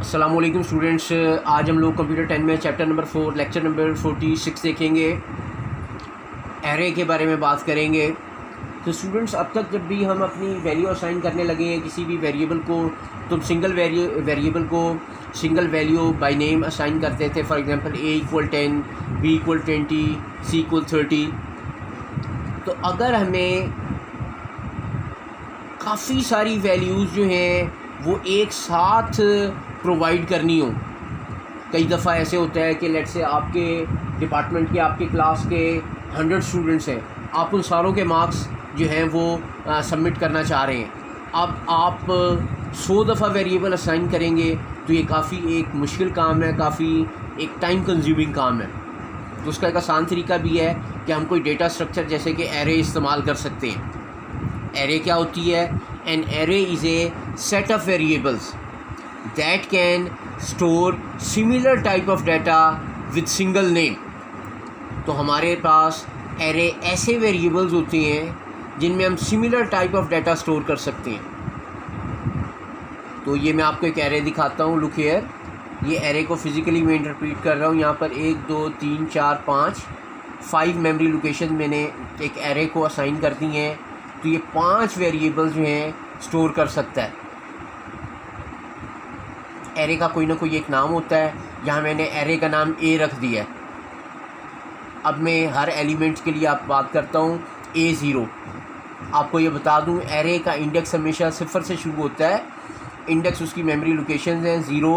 अस्सलाम वालेकुम स्टूडेंट्स। आज हम लोग कंप्यूटर 10 में चैप्टर नंबर 4 लेक्चर नंबर 46 देखेंगे। एरे के बारे में बात करेंगे। तो स्टूडेंट्स, अब तक जब भी हम अपनी वैल्यू असाइन करने लगे हैं किसी भी वेरिएबल को, तो सिंगल वेरिएबल को single value by name assign करते थे। For example a = 10, b = 20, c = 30। तो अगर हमें काफ़ी सारी वैल्यूज़ जो हैं वो एक साथ प्रोवाइड करनी हो, कई दफ़ा ऐसे होता है कि लेट से आपके डिपार्टमेंट के, आपके क्लास के 100 स्टूडेंट्स हैं, आप उन सारों के मार्क्स जो हैं वो सबमिट करना चाह रहे हैं। अब आप 100 दफ़ा वेरिएबल असाइन करेंगे तो ये काफ़ी एक मुश्किल काम है, काफ़ी एक टाइम कंज्यूमिंग काम है। तो उसका एक आसान तरीका भी है कि हम कोई डेटा स्ट्रक्चर जैसे कि एरे इस्तेमाल कर सकते हैं। एरे क्या होती है? N array is A set of variables that can store similar type of data with single name. तो हमारे पास एरे ऐसे वेरिएबल्स होते हैं जिनमें हम similar type of data store कर सकते हैं। तो ये मैं आपको एक एरे दिखाता हूँ। लुक हियर, ये एरे को फिज़िकली मैं इंटरप्रीट कर रहा हूँ। यहाँ पर 1 2 3 4 5 मेमोरी लोकेशन मैंने एक एरे को असाइन कर दी हैं। तो ये 5 वेरिएबल्स जो हैं स्टोर कर सकता है। एरे का कोई ना कोई एक नाम होता है। यहाँ मैंने एरे का नाम ए रख दिया है। अब मैं हर एलिमेंट के लिए आप बात करता हूँ A0। आपको ये बता दूँ, एरे का इंडेक्स हमेशा 0 से शुरू होता है। इंडेक्स उसकी मेमोरी लोकेशंस हैं 0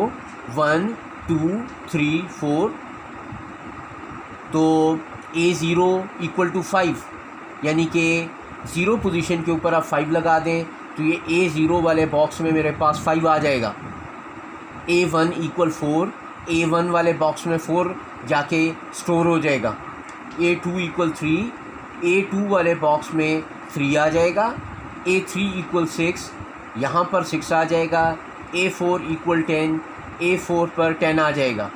1 2 3 4। तो A0 = 5, यानी कि 0 पोजीशन के ऊपर आप 5 लगा दें तो ये A0 वाले बॉक्स में मेरे पास 5 आ जाएगा। A1 = 4, A1 वाले बॉक्स में 4 जाके स्टोर हो जाएगा। A2 = 3, A2 वाले बॉक्स में 3 आ जाएगा। A3 = 6, यहाँ पर 6 आ जाएगा। A4 = 10, A4 पर 10 आ जाएगा।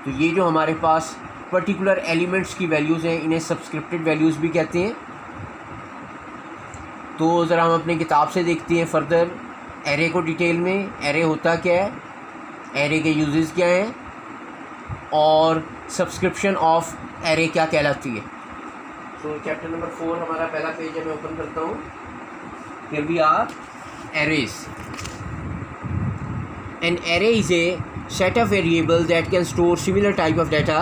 तो ये जो हमारे पास पर्टिकुलर एलिमेंट्स की वैल्यूज़ हैं, इन्हें सब्सक्रिप्टेड वैल्यूज़ भी कहते हैं। तो ज़रा हम अपनी किताब से देखते हैं फर्दर एरे को डिटेल में। एरे होता क्या है, एरे के यूजेस क्या हैं, और सब्सक्रिप्शन ऑफ एरे क्या कहलाती है। तो चैप्टर नंबर 4 हमारा पहला पेज है, मैं ओपन करता हूँ। Here we are, arrays. An array is a set of variables that can store similar type of data.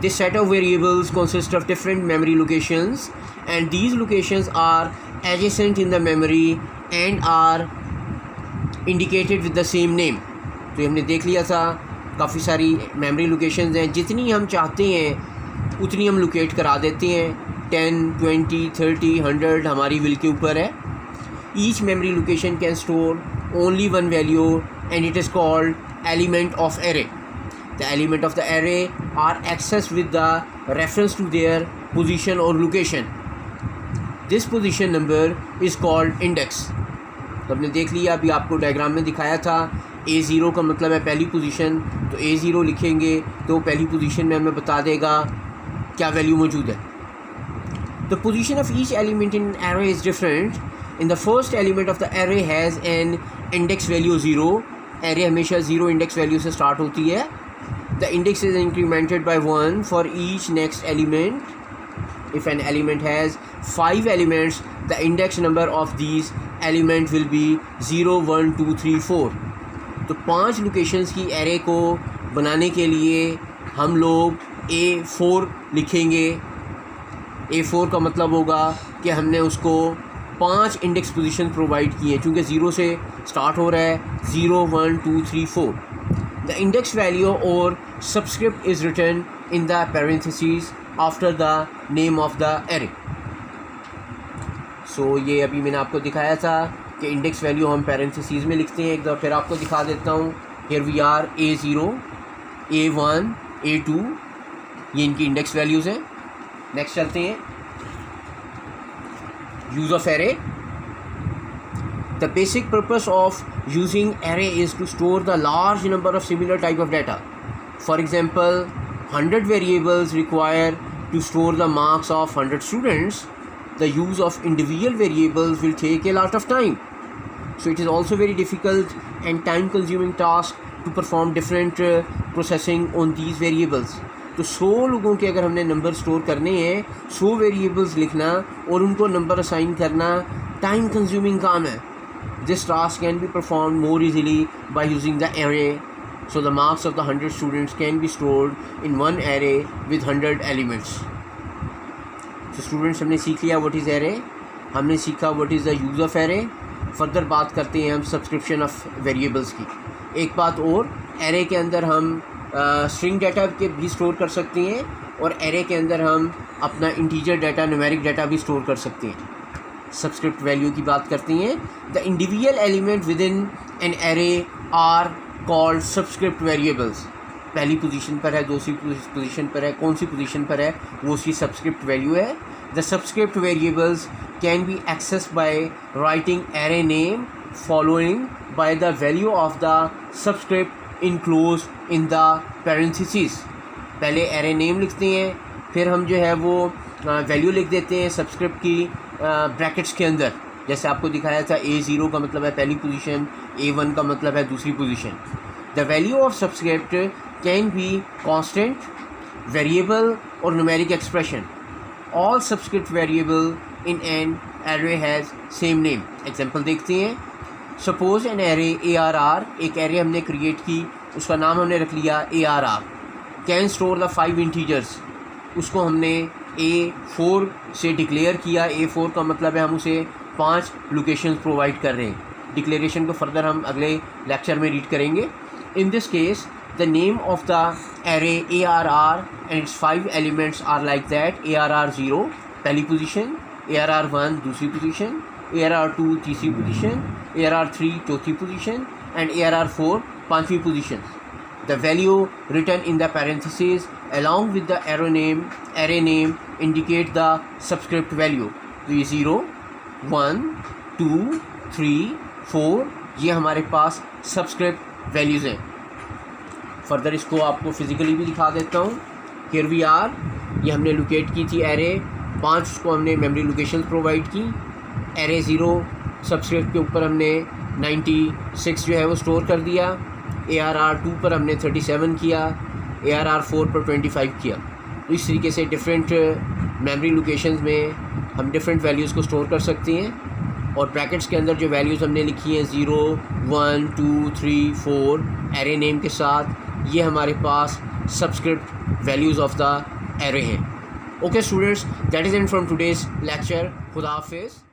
This set of variables consists of different memory locations, and these locations are adjacent in the memory and are indicated with the same name. तो हमने देख लिया था काफ़ी सारी memory locations हैं, जितनी हम चाहते हैं उतनी हम लोकेट करा देते हैं। 10 20 30 100 हमारी विल के ऊपर है। Each memory location can store only one value and it is called element of array. The element of the array are accessed with the reference to their position or location. This position number is called index. तो हमने देख लिया, अभी आपको diagram में दिखाया था। A0 का मतलब है पहली पोजीशन, तो A0 लिखेंगे तो पहली पोजीशन में हमें बता देगा क्या वैल्यू मौजूद है। The position of each element in an array is different. In the first element of the array has an index value 0. Array हमेशा 0 इंडेक्स वैल्यू से स्टार्ट होती है। The index is incremented by 1 for each next element. If an element has 5 elements, the index number of these element will be 0 1 2 3 4। तो 5 locations की array को बनाने के लिए हम लोग A4 लिखेंगे। A4 का मतलब होगा कि हमने उसको 5 इंडेक्स पोजीशन प्रोवाइड किए, चूँकि 0 से स्टार्ट हो रहा है। 0 1 2 3 4। द इंडेक्स वैल्यू और subscript is written in the parenthesis after the name of the array. So ये अभी मैंने आपको दिखाया था कि इंडेक्स वैल्यू हम पैरेंथेसिस में लिखते हैं। एक दफ़ा फिर आपको दिखा देता हूँ। Here we are, A0 A1 A2, ये इनकी इंडेक्स वैल्यूज़ हैं। नेक्स्ट चलते हैं, use of array. The basic purpose of using array is to store the large number of similar type of data. For example, 100 variables require to store the marks of 100 students. The use of individual variables will take a lot of time. So it is also very difficult and time consuming task to perform different processing on these variables. तो 100 लोगों के अगर हमने number store करने हैं, 100 variables लिखना और उनको नंबर असाइन करना टाइम कंज्यूमिंग काम है. This task can be performed more easily by using the array. So the marks of the 100 students can be stored in one array with 100 elements. So students, हमने सीख लिया what is array, हमने सीखा what is the use of array. Further बात करते हैं हम subscription of variables की. एक बात और, array के अंदर हम स्ट्रिंग डाटा के भी स्टोर कर सकते हैं और array के अंदर हम अपना इंटीजर डाटा, न्यूमेरिक डाटा भी स्टोर कर सकते हैं. सब्सक्रिप्ट वैल्यू की बात करते हैं. The individual element within an array are called subscript variables. पहली पोजीशन पर है, दूसरी पोजीशन पर है, कौन सी पोजीशन पर है, वो उसकी सब्सक्रिप्ट वैल्यू है. The subscript variables can be access by writing array name following by the value of the subscript enclose in the parenthesis. पहले एरे नेम लिखते हैं, फिर हम जो है वो वैल्यू लिख देते हैं सब्सक्रिप्ट की ब्रैकेट्स के अंदर. जैसे आपको दिखाया था, A0 का मतलब है पहली पोजीशन, A1 का मतलब है दूसरी position. The value of subscript can be constant, variable और numeric expression. All subscript variable in an array has same name. Example देखते हैं. सपोज एन एरे ARR, एक एरे हमने क्रिएट की, उसका नाम हमने रख लिया ARR. Can store the 5 integers. उसको हमने A4 से डिक्लेयर किया. A4 का मतलब है हम उसे 5 लोकेशंस प्रोवाइड कर रहे हैं. डिक्लेरेशन को फर्दर हम अगले लेक्चर में रीड करेंगे. In this case the name of the array ARR and its 5 elements are like that. ARR0 पहली पोजीशन, ARR1 दूसरी पोजीशन, ARR2 तीसरी पोजीशन, ARR3 चौथी पोजीशन एंड ARR4 पाँचवीं position. The value written in the parentheses along with the array name indicate the subscript value. तो ये 0, 1, 2, 3, 4 ये हमारे पास सब्सक्रिप्ट वैल्यूज़ हैं. फर्दर इसको आपको फिज़िकली भी दिखा देता हूँ. Here we are, ये हमने लोकेट की थी एरे 5 को हमने मेमोरी लोकेशन प्रोवाइड की. एरे 0 सब्सक्रिप्ट के ऊपर हमने 96 जो है वो स्टोर कर दिया. ARR2 पर हमने 37 किया, ARR4 पर 25 किया. तो इस तरीके से डिफरेंट मेमोरी लोकेशंस में हम डिफरेंट वैल्यूज़ को स्टोर कर सकते हैं. और ब्रैकेट्स के अंदर जो वैल्यूज़ हमने लिखी हैं 0, 1, 2, 3, 4 एरे नेम के साथ, ये हमारे पास subscript values of the array हैं. Okay students, that is it from today's lecture. खुदा हाफिज़.